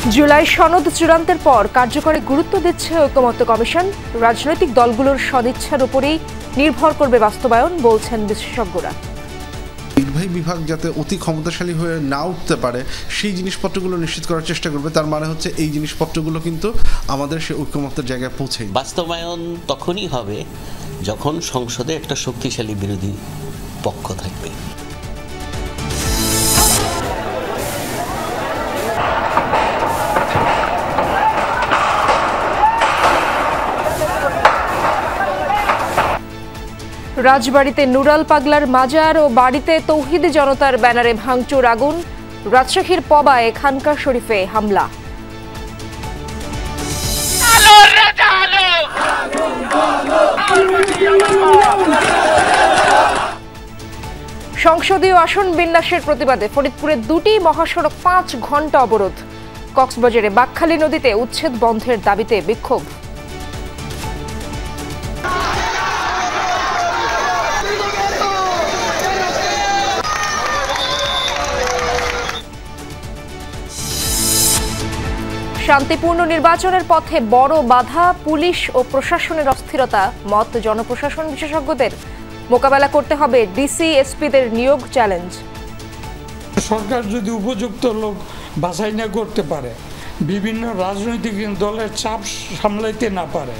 জুলাই সনদ চূড়ান্তের পর কার্যকরে গুরুত্ব দিচ্ছে ঐকমত্য কমিশন। রাজনৈতিক দলগুলোর সদিচ্ছার উপরেই নির্ভর করবে বাস্তবায়ন, বলছেন বিশেষজ্ঞরা। নির্বাহী বিভাগ যাতে অতি ক্ষমতাশালী হয়ে না উঠতে পারে সেই জিনিসপত্রগুলো নিশ্চিত করার চেষ্টা করবে। তার মানে হচ্ছে এই জিনিসপত্রগুলো কিন্তু আমাদের সেই ঐকমত্যের জায়গায় পৌঁছে। বাস্তবায়ন তখনই হবে যখন সংসদে একটা শক্তিশালী বিরোধী পক্ষ থাকবে। রাজবাড়ীতে নুরাল পাগলার মাজার ও বাড়িতে তৌহিদি জনতার ব্যানারে ভাঙচুর আগুন। রাজশাহীর পবায় খানকা শরীফে হামলা। সংসদীয় আসন বিন্যাসের প্রতিবাদে ফরিদপুরে দুটি মহাসড়ক 5 ঘন্টা অবরোধ। কক্সবাজারে বাকখালী নদীতে উচ্ছেদ বন্ধের দাবিতে বিক্ষোভ। শান্তিপূর্ণ নির্বাচনের পথে বড় বাধা পুলিশ ও প্রশাসনের অস্থিরতা, মত জনপ্রশাসন বিশেষজ্ঞদের। মোকাবেলা করতে হবে ডিসি এসপিদের নিয়োগ চ্যালেঞ্জ। সরকার যদি উপযুক্ত লোক বাছাই না করতে পারে, বিভিন্ন রাজনৈতিক দলের চাপ সামলাইতে না পারে,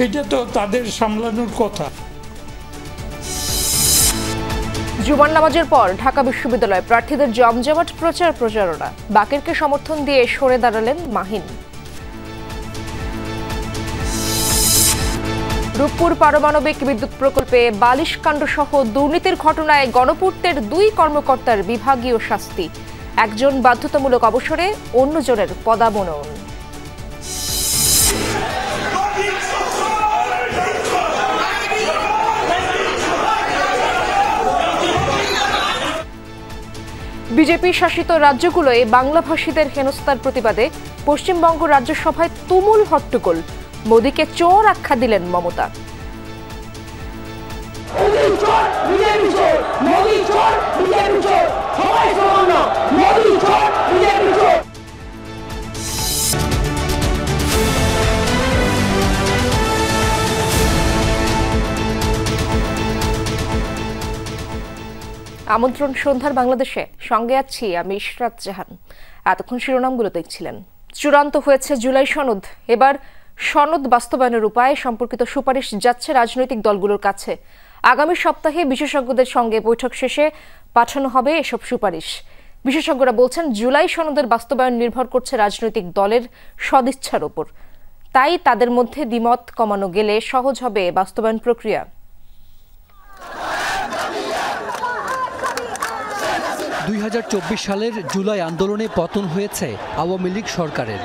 এটা তো তাদের সামলানোর কথা। জুমার নামাজের পর ঢাকা বিশ্ববিদ্যালয় প্রার্থীদের জমজমাট প্রচারণা। বাকেরকে সমর্থন দিয়ে সরে দাঁড়ালেন মাহিন। রূপপুর পারমাণবিক বিদ্যুৎ প্রকল্পে বালিশকাণ্ড সহ দুর্নীতির ঘটনায় গণপূর্তের 2 কর্মকর্তার বিভাগীয় শাস্তি। একজন বাধ্যতামূলক অবসরে, অন্যজনের পদাবনয়ন। বিজেপি শাসিত রাজ্যগুলোয় বাংলাভাষীদের হেনস্থার প্রতিবাদে পশ্চিমবঙ্গ রাজ্যসভায় তুমুল হট্টগোল। মোদীকে চোর আখ্যা দিলেন মমতা। আমন্ত্রণ সন্ধ্যার বাংলাদেশে, সঙ্গে আছি আমি ইশরাত জাহান। এতক্ষণ শিরোনামগুলো দেখছিলেন। চূড়ান্ত হয়েছে জুলাই সনদ। এবার সনদ বাস্তবায়নের উপায় সম্পর্কিত সুপারিশ যাচ্ছে রাজনৈতিক দলগুলোর কাছে। আগামী সপ্তাহে বিশেষজ্ঞদের সঙ্গে বৈঠক শেষে পাঠানো হবে এসব সুপারিশ। বিশেষজ্ঞরা বলছেন, জুলাই সনদের বাস্তবায়ন নির্ভর করছে রাজনৈতিক দলের সদিচ্ছার উপর। তাই তাদের মধ্যে দ্বিমত কমানো গেলে সহজ হবে বাস্তবায়ন প্রক্রিয়া। 2024 সালের জুলাই আন্দোলনে পতন হয়েছে আওয়ামী লীগ সরকারের।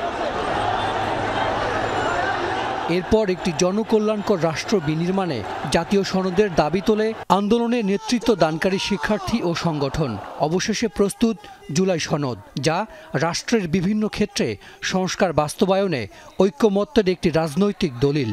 এরপর একটি জনকল্যাণকর রাষ্ট্র বিনির্মাণে জাতীয় সনদের দাবি তোলে আন্দোলনে নেতৃত্ব দানকারী শিক্ষার্থী ও সংগঠন। অবশেষে প্রস্তুত জুলাই সনদ, যা রাষ্ট্রের বিভিন্ন ক্ষেত্রে সংস্কার বাস্তবায়নে ঐক্যমত্যের একটি রাজনৈতিক দলিল।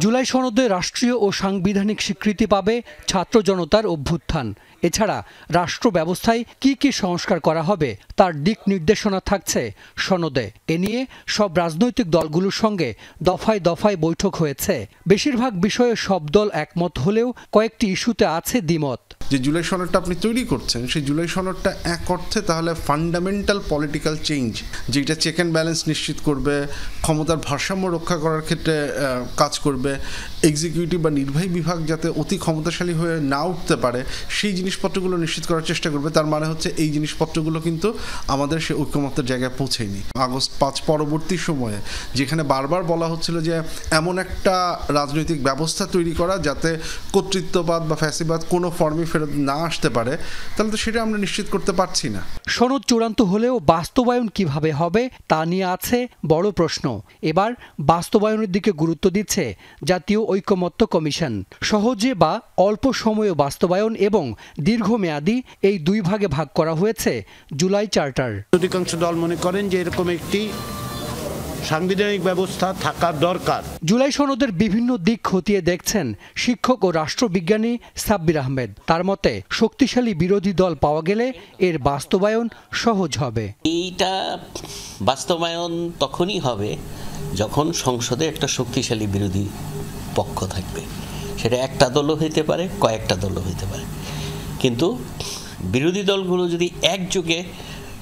জুলাই সনদে রাষ্ট্রীয় ও সাংবিধানিক স্বীকৃতি পাবে ছাত্র জনতার অভ্যুত্থান। এছাড়া রাষ্ট্র ব্যবস্থায় কি কি সংস্কার করা হবে তার দিক নির্দেশনা থাকছে সনদে। এ নিয়ে সব রাজনৈতিক দলগুলোর সঙ্গে দফায় দফায় বৈঠক হয়েছে। বেশিরভাগ বিষয়ে সব দল একমত হলেও কয়েকটি ইস্যুতে আছে দ্বিমত। যে জুলাই সনদটা আপনি তৈরি করছেন, সেই জুলাই সনদটা এক অর্থে তাহলে ফান্ডামেন্টাল পলিটিক্যাল চেঞ্জ, যেটা চেক অ্যান্ড ব্যালেন্স নিশ্চিত করবে, ক্ষমতার ভারসাম্য রক্ষা করার ক্ষেত্রে কাজ করবে, এক্সিকিউটিভ বা নির্বাহী বিভাগ যাতে অতি ক্ষমতাশালী হয়ে না উঠতে পারে সেই জিনিসপত্রগুলো নিশ্চিত করার চেষ্টা করবে। তার মানে হচ্ছে এই জিনিসপত্রগুলো কিন্তু আমাদের সেই ঐক্যমত্যের জায়গায় পৌঁছেনি। আগস্ট 5 পরবর্তী সময়ে যেখানে বারবার বলা হচ্ছিল যে এমন একটা রাজনৈতিক ব্যবস্থা তৈরি করা যাতে কর্তৃত্ববাদ বা ফ্যাসিবাদ কোনো ফর্মে ফেরত না আসতে পারে, তাহলে তো সেটা আমরা নিশ্চিত করতে পারছি না। সনদ চূড়ান্ত হলেও বাস্তবায়ন কিভাবে হবে তা নিয়ে আছে বড় প্রশ্ন। এবার বাস্তবায়নের দিকে গুরুত্ব দিচ্ছে জাতীয় ঐকমত্য কমিশন। সহজে বা অল্প সময়ে বাস্তবায়ন এবং দীর্ঘমেয়াদী এই 2 ভাগে ভাগ করা হয়েছে জুলাই চার্টার। অধিকাংশ দল মনে করেন যে এরকম একটি সাংবিধানিক ব্যবস্থা থাকা দরকার। জুলাই সনদের বিভিন্ন দিক খতিয়ে দেখছেন শিক্ষক ও রাষ্ট্রবিজ্ঞানী সাব্বির আহমেদ। তার মতে শক্তিশালী বিরোধী দল পাওয়া গেলে এর বাস্তবায়ন সহজ হবে। এইটা বাস্তবায়ন তখনই হবে যখন সংসদে একটা শক্তিশালী বিরোধী পক্ষ থাকবে। সেটা একটা দলও হইতে পারে, কয়েকটা দলও হইতে পারে, কিন্তু বিরোধী দলগুলো যদি একযোগে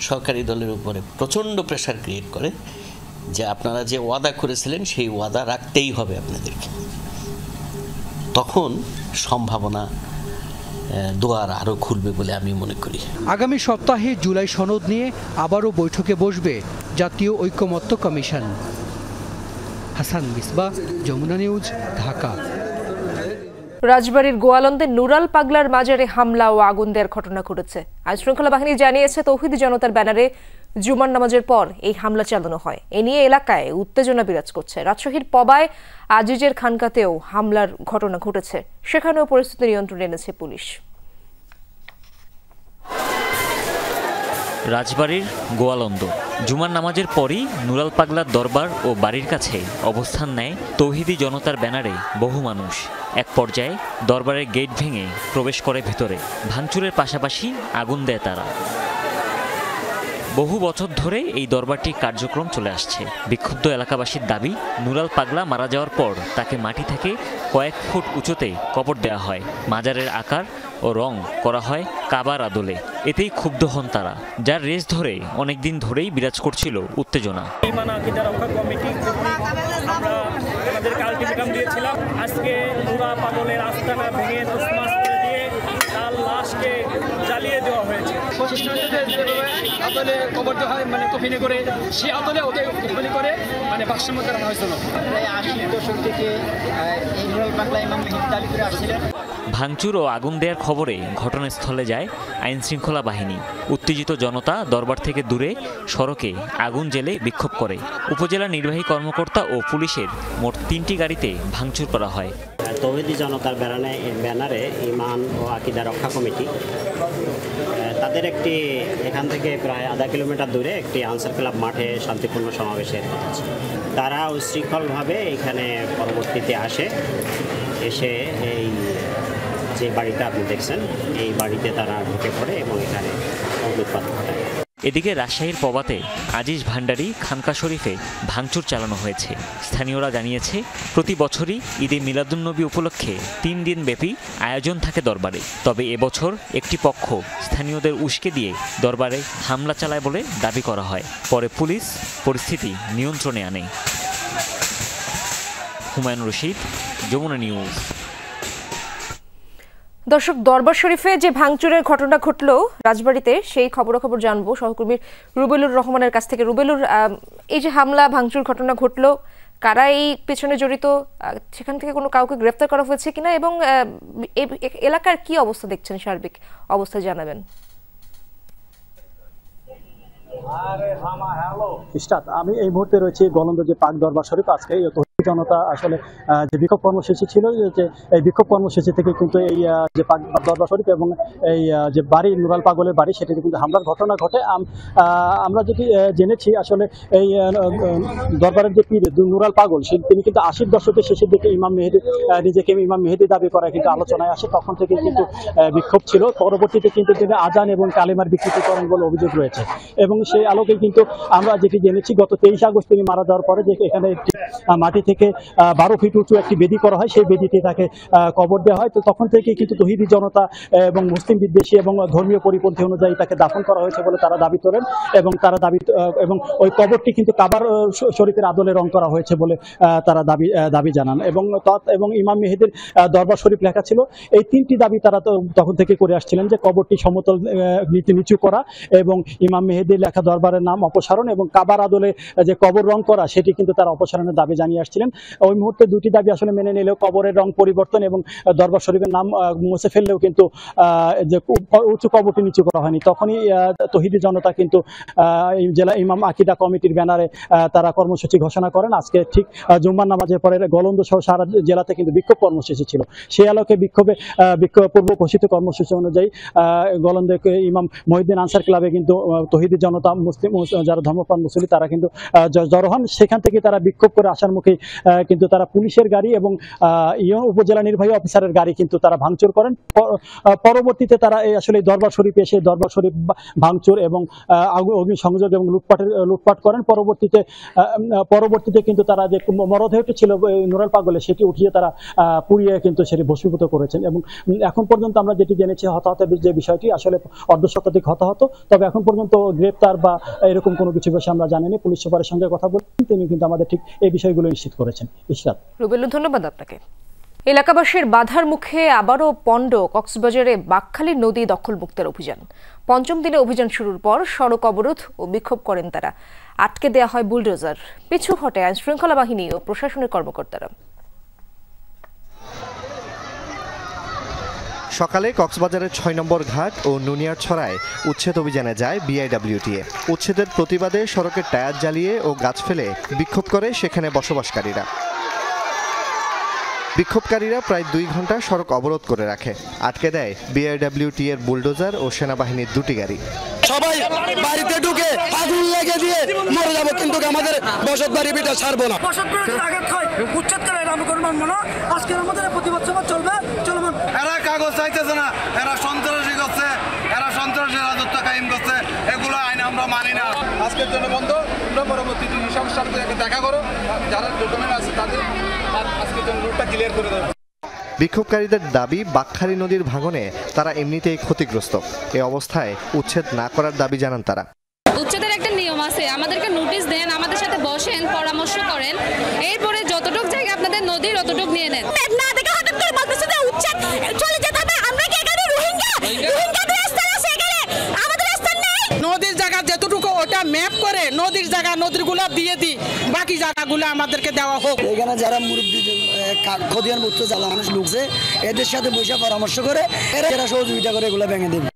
সরকারি দলের উপরে প্রচণ্ড প্রেশার ক্রিয়েট করে যে আপনারা যে ওয়াদা করেছিলেন সেই ওয়াদা রাখতেই হবে আপনাদেরকে, তখন সম্ভাবনা দুয়ার আরও খুলবে বলে আমি মনে করি। আগামী সপ্তাহে জুলাই সনদ নিয়ে আবারও বৈঠকে বসবে জাতীয় ঐকমত্য কমিশন। হাসান মিসবাহ, যমুনা নিউজ, ঢাকা। রাজবাড়ীর গোয়ালন্দে নুরাল পাগলার মাজারে হামলা ও আগুন দেওয়ার ঘটনা ঘটেছে। আইনশৃঙ্খলা বাহিনী জানিয়েছে তৌহিদি জনতার ব্যানারে জুমার নামাজের পর এই হামলা চালানো হয়। এ নিয়ে এলাকায় উত্তেজনা বিরাজ করছে। রাজশাহীর পবায় আজিজের খানকাতেও হামলার ঘটনা ঘটেছে, সেখানেও পরিস্থিতি নিয়ন্ত্রণে এনেছে পুলিশ। রাজবাড়ীর গোয়ালন্দ জুমার নামাজের পরই নুরাল পাগলার দরবার ও বাড়ির কাছে অবস্থান নেয় তৌহিদি জনতার ব্যানারে বহু মানুষ। এক পর্যায়ে দরবারের গেট ভেঙে প্রবেশ করে ভেতরে। ভাঙচুরের পাশাপাশি আগুন দেয় তারা। বহু বছর ধরে এই দরবারটির কার্যক্রম চলে আসছে। বিক্ষুব্ধ এলাকাবাসীর দাবি, নুরাল পাগলা মারা যাওয়ার পর তাকে মাটি থেকে কয়েক ফুট উঁচুতে কবর দেওয়া হয়। মাজারের আকার ও রং করা হয় কাবার আদলে। এতেই ক্ষুব্ধ হন তারা, যার রেশ ধরে অনেকদিন ধরেই বিরাজ করছিল উত্তেজনা। আমরা আমাদেরকে আলটিমেটাম দিয়েছিলাম, আজকে নুরা পাগলের আস্তানা ভেঙে তসমাস করে দিয়ে তার লাশকে জ্বালিয়ে দেওয়া হয়েছে। আদলে কবর দেওয়া হয়, মানে কফিনে করে সে আদলে ওকে কফিনে করে মানে বাক্সের মধ্যে রাখা হয়েছিল। প্রায় 80 দশক থেকে এই নুরাল পাগলা ইমাম দাবি করে আসছিলেন। ভাঙচুর ও আগুন দেওয়ার খবরে ঘটনাস্থলে যায় আইন শৃঙ্খলা বাহিনী। উত্তেজিত জনতা দরবার থেকে দূরে সড়কে আগুন জ্বেলে বিক্ষোভ করে। উপজেলা নির্বাহী কর্মকর্তা ও পুলিশের মোট 3টি গাড়িতে ভাঙচুর করা হয়। তৌহিদি জনতার ব্যানারে ইমান ও আকীদা রক্ষা কমিটি তাদের একটি এখান থেকে প্রায় আধা কিলোমিটার দূরে একটি আনসার ক্লাব মাঠে শান্তিপূর্ণ সমাবেশের কথা ছিল। তারা উচ্ছৃঙ্খলভাবে এখানে পরবর্তীতে এসে এই যে বাড়িটা আপনি দেখছেন এই বাড়িতে তারা ঢুকে পড়ে এবং এখানে অগ্নুৎপাত ঘটায়। এদিকে রাজশাহীর পবাতে আজিজ ভান্ডারী খানকা শরীফে ভাঙচুর চালানো হয়েছে। স্থানীয়রা জানিয়েছে প্রতি বছরই ঈদে মিলাদুন্নবী উপলক্ষে 3 দিন ব্যাপী আয়োজন থাকে দরবারে। তবে এবছর একটি পক্ষ স্থানীয়দের উস্কে দিয়ে দরবারে হামলা চালায় বলে দাবি করা হয়। পরে পুলিশ পরিস্থিতি নিয়ন্ত্রণে আনে। হুমায়ুন রশিদ, যমুনা নিউজ। দর্শক, দরবার শরীফে যে ভাঙচুরের ঘটনা ঘটলো রাজবাড়ীতে, সেই খবরাখবর জানবো সহকর্মী রুবেলুর রহমানের কাছ থেকে। রুবেলুর, এই যে হামলা ভাঙচুর ঘটনা ঘটলো, কারা এই পেছনে জড়িত, সেখান থেকে কোনো কাউকে গ্রেফতার করা হয়েছে কিনা, এবং এলাকার কি অবস্থা দেখছেন, সার্বিক অবস্থা জানাবেন। আমি এই মুহূর্তে রয়েছি গোয়ালন্দ যে পাক দরবার শরীফ। আজকে জনতা আসলে যে বিক্ষোভ কর্মসূচি ছিল, যে এই বিক্ষোভ কর্মসূচি থেকে কিন্তু এই যে পাক দরবার শরীফ এবং এই যে বাড়ি নুরাল পাগলের বাড়ি, সেটিতে কিন্তু হামলার ঘটনা ঘটে। আমরা যেটি জেনেছি আসলে এই দরবারের যে পীর নুরাল পাগল, তিনি কিন্তু 80 দশকের শেষের দিকে ইমাম মেহেদী, নিজেকে ইমাম মেহেদী দাবি করা কিন্তু আলোচনায় আসে। তখন থেকে কিন্তু বিক্ষোভ ছিল। পরবর্তীতে কিন্তু তিনি আজান এবং কালেমার বিকৃতি করেন বলে অভিযোগ রয়েছে, এবং সেই আলোকে কিন্তু আমরা যেটি জেনেছি গত 23 আগস্ট তিনি মারা যাওয়ার পরে যে এখানে একটি মাটি থেকে 12 ফিট উঁচু একটি বেদি করা হয়, সেই বেদিতে তাকে কবর দেওয়া হয়। তো তখন থেকে কিন্তু তৌহিদি জনতা এবং মুসলিম বিদ্বেষী এবং ধর্মীয় পরিপন্থী অনুযায়ী তাকে দাফন করা হয়েছে বলে তারা দাবি করেন, এবং তারা এবং ওই কবরটি কিন্তু কাবার শরীফের আদলে রং করা হয়েছে বলে তারা দাবি জানান। এবং ইমাম মেহেদীর দরবার শরীফ লেখা ছিল। এই 3টি দাবি তারা তখন থেকে করে আসছিলেন, যে কবরটি সমতল নিচু করা, এবং ইমাম মেহেদীর লেখা দরবারের নাম অপসারণ, এবং কাবার আদলে যে কবর রং করা সেটি কিন্তু তারা অপসারণের দাবি জানিয়ে আসছে। করেছিলেন। ওই মুহূর্তে দুটি দাবি আসলে মেনে নিলেও কবরের রং পরিবর্তন এবং দরবার শরীফের নাম মুছে ফেললেও কিন্তু যে উঁচু কবরটি নিচু করা হয়নি। তখনই তৌহিদি জনতা কিন্তু জেলা ইমাম আকিদা কমিটির ব্যানারে তারা কর্মসূচি ঘোষণা করেন। আজকে ঠিক জুম্মার নামাজের পরে গোলন্দ সহ সারা জেলাতে কিন্তু বিক্ষোভ কর্মসূচি ছিল। সেই আলোকে বিক্ষোভ পূর্ব ঘোষিত কর্মসূচি অনুযায়ী গোলন্দে ইমাম মহিউদ্দিন আনসার ক্লাবে কিন্তু তৌহিদি জনতা মুসলিম যারা ধর্মপ্রাণ মুসলিম তারা কিন্তু জড়ো হন। সেখান থেকে তারা বিক্ষোভ করে আসার মুখে কিন্তু তারা পুলিশের গাড়ি এবং উপজেলা নির্বাহী অফিসারের গাড়ি কিন্তু তারা ভাঙচুর করেন। পরবর্তীতে তারা আসলে দরবার শরীফে এসে দরবার শরীফ ভাঙচুর এবং অগ্নিসংযোগ এবং লুটপাট করেন। পরবর্তীতে কিন্তু তারা যে মরদেহটি ছিল নুরাল পাগলে সেটি উঠিয়ে তারা পুড়িয়ে কিন্তু সেটি ভস্মীভূত করেছেন। এবং এখন পর্যন্ত আমরা যেটি জেনেছি হতাহতের যে বিষয়টি আসলে অর্ধশতাধিক হতাহত, তবে এখন পর্যন্ত গ্রেপ্তার বা এরকম কোনো কিছু বিষয়ে আমরা জানিনি। পুলিশ সুপারের সঙ্গে কথা বলছেন, তিনি কিন্তু আমাদের ঠিক এই বিষয়গুলো নিশ্চিত করেছেন। ইশরাত, রুবেল, ধন্যবাদ আপনাকে। এলাকাবাসীর বাধার মুখে আবারও পণ্ড কক্সবাজারে বাকখালী নদী দখলমুক্তের অভিযান। পঞ্চম দিনে অভিযান শুরুর পর সড়ক অবরোধ ও বিক্ষোভ করেন তারা। আটকে দেয়া হয় বুলডোজার, পিছু হটে আইন শৃঙ্খলা বাহিনী ও প্রশাসনের কর্মকর্তারা। সকালে কক্সবাজারের ৬ নম্বর ঘাট ও নুনিয়ারছড়ায় উচ্ছেদ অভিযানে যায় বিআইডব্লিউটিএ। উচ্ছেদের প্রতিবাদে সড়কের টায়ার জ্বালিয়ে ও গাছ ফেলে বিক্ষোভ করে সেখানে বসবাসকারীরা। বিক্ষোভকারীরা প্রায় 2 ঘন্টা সড়ক অবরোধ করে রাখে। আটকে দেয় বিআইডব্লিউটিএর বুলডোজার ও সেনাবাহিনীর দুটি গাড়ি। সবাই বাড়িতে ঢুকে আগুন লেগে দিয়ে মরে যাবো, কিন্তু আমাদের বসত বাড়ি বিটা ছাড়বো না। উচ্ছেদ করে আমরা কোনো মানবো না। আজকে আমাদের প্রতিবাদ সভা চলবে, চলমান। এরা কাগজ চাইতেছে না, এরা সন্ত্রাসী করছে, এরা সন্ত্রাসী রাজত্ব কায়েম করছে, এগুলো আইন আমরা মানি না। আজকের জন্য বন্ধ, তোমরা পরবর্তী সমস্যার দেখা করো, যারা ডকুমেন্ট আছে তাদের আজকের জন্য রুটটা ক্লিয়ার করে দেবে। বিক্ষোভকারীদের দাবি, বাকখালী নদীর ভাঙনে তারা এমনিতেই ক্ষতিগ্রস্ত। এ অবস্থায় উচ্ছেদ না করার দাবি জানান তারা। উচ্ছেদের একটা নিয়ম আছে, আমাদেরকে নোটিশ দেন, আমাদের সাথে বসেন, পরামর্শ করেন, এরপরে যতটুক জায়গা আপনাদের নদীর অতটুক নিয়ে নেন। না দেখে হঠাৎ করে বলতেছে যে উচ্ছেদ চলে যেতে হবে। আমরা কি এখানে রোহিঙ্গাদের স্থান আছে, এখানে আমাদের স্থান নেই। নদীর জায়গা যেটুকু ওটা ম্যাপ করে নদীর জায়গা নদীগুলো দিয়ে দিই, বাকি জায়গাগুলো আমাদেরকে দেওয়া হোক। এখানে যারা মুরব্বী খতিয়ান মুক্ত যারা মানুষ ঢুকছে এদের সাথে বসে পরামর্শ করে এরা সহযোগিতা করে এগুলো ভেঙে দেবে।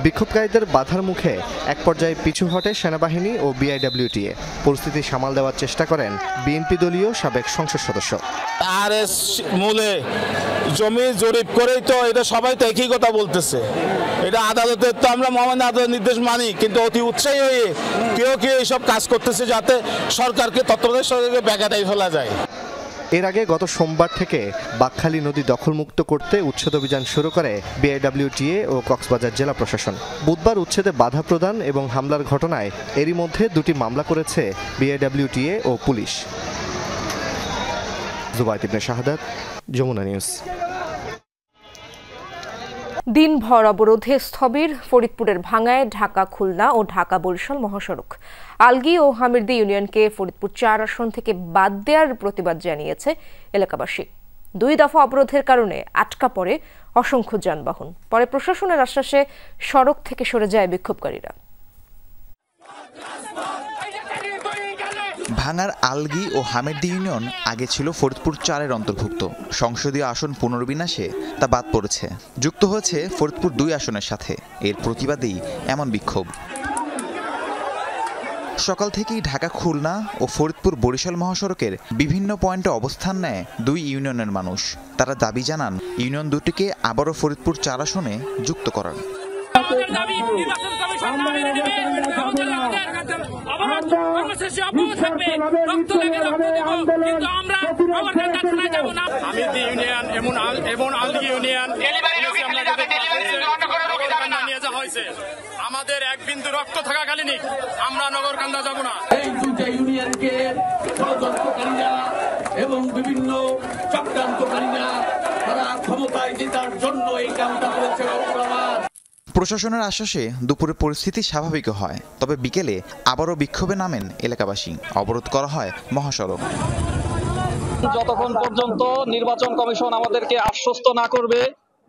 বিক্ষোভকারীদের বাধার মুখে এক পর্যায়ে পিছু হটে সেনাবাহিনী ও বিআইডব্লিউটিএ। পরিস্থিতি সামাল দেওয়ার চেষ্টা করেন বিএনপি দলীয় সাবেক সংসদ সদস্য। আরএস মূলে জমি জরিপ করেই তো এটা সবাই তো একই কথা বলতেছে। এটা আদালতের তো আমরা মহামান্য আদালতের নির্দেশ মানি, কিন্তু অতি উৎসাহী হয়ে কেউ এইসব কাজ করতেছে যাতে সরকারকে তত্ত্বাবধায়ক সরকারকে ব্যাঘাটাই ফেলা যায়। এর আগে গত সোমবার থেকে বাকখালী নদী দখলমুক্ত করতে উচ্ছেদ অভিযান শুরু করে বিআইডব্লিউটিএ ও কক্সবাজার জেলা প্রশাসন। বুধবার উচ্ছেদে বাধা প্রদান এবং হামলার ঘটনায় এরই মধ্যে 2টি মামলা করেছে বিআইডব্লিউটিএ ও পুলিশ। জুবাইদ ইবনে শাহাদাত, যমুনা নিউজ। দিনভর অবরোধে স্থবির ফরিদপুরের ভাঙ্গায় ঢাকা খুলনা ও ঢাকা বরিশাল মহাসড়ক। আলগি ও হামিরদি ইউনিয়নকে ফরিদপুর 4 আসন থেকে বাদ দেওয়ার প্রতিবাদ জানিয়েছে এলাকাবাসী। 2 দফা অবরোধের কারণে আটকা পড়ে অসংখ্য যানবাহন। পরে প্রশাসনের আশ্বাসে সড়ক থেকে সরে যায় বিক্ষোভকারীরা। ভাঙার আলগি ও হামিরদি ইউনিয়ন আগে ছিল ফরিদপুর 4-এর অন্তর্ভুক্ত। সংসদীয় আসন পুনর্বিন্যাসে তা বাদ পড়েছে, যুক্ত হয়েছে ফরিদপুর 2 আসনের সাথে। এর প্রতিবাদেই এমন বিক্ষোভ। সকাল থেকেই ঢাকা খুলনা ও ফরিদপুর বরিশাল মহাসড়কের বিভিন্ন পয়েন্টে অবস্থান নেয় 2 ইউনিয়নের মানুষ। তারা দাবি জানান ইউনিয়ন দুটিকে আবারও ফরিদপুর 4 আসনে যুক্ত করার। আমাদের এক বিন্দু রক্ত থাকাকালীনই আমরা নগরকান্দা যাব না। এই 2টা ইউনিয়নকে ষড়যন্ত্রকারীরা এবং বিভিন্ন চক্রান্তকারীরা তারা ক্ষমতায় জেতার জন্য এই কামটা করেছে। প্রশাসনের আশ্বাসে দুপুরে পরিস্থিতি স্বাভাবিক হয়, তবে বিকেলে আবারও বিক্ষোভে নামেন এলাকাবাসী। অবরোধ করা হয় মহাসড়ক। যতক্ষণ পর্যন্ত নির্বাচন কমিশন আমাদেরকে আশ্বস্ত না করবে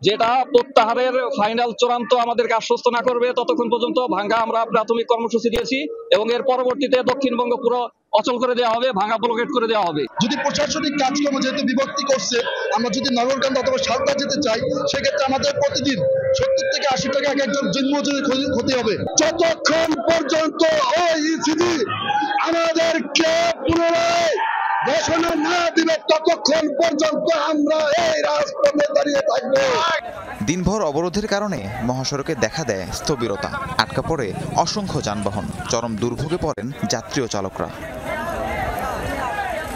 যেটা প্রত্যাহারের ফাইনাল চূড়ান্ত আমাদেরকে আশ্বস্ত না করবে ততক্ষণ পর্যন্ত ভাঙ্গা আমরা প্রাথমিক কর্মসূচি দিয়েছি এবং এর পরবর্তীতে দক্ষিণবঙ্গ পুরো অচল করে দেওয়া হবে, ভাঙ্গা ব্লকেট করে দেওয়া হবে। যদি প্রশাসনিক কাজকর্ম যেহেতু বিভক্তি করছে, আমরা যদি নগরকান্দা অথবা সারদা যেতে চাই, সেক্ষেত্রে আমাদের প্রতিদিন 70 থেকে 80 টাকা এক একজন দিনমজুরি ক্ষতি হবে। যতক্ষণ পর্যন্ত ওইসিডি আমাদেরকে পুনরায় ঘোষণা না দিবে ততক্ষণ পর্যন্ত আমরা এই রাজপথে দাঁড়িয়ে থাকবো। দিনভর অবরোধের কারণে মহাসড়কে দেখা দেয় স্থবিরতা, আটকা পড়ে অসংখ্য যানবাহন, চরম দুর্ভোগে পড়েন যাত্রী ও চালকরা।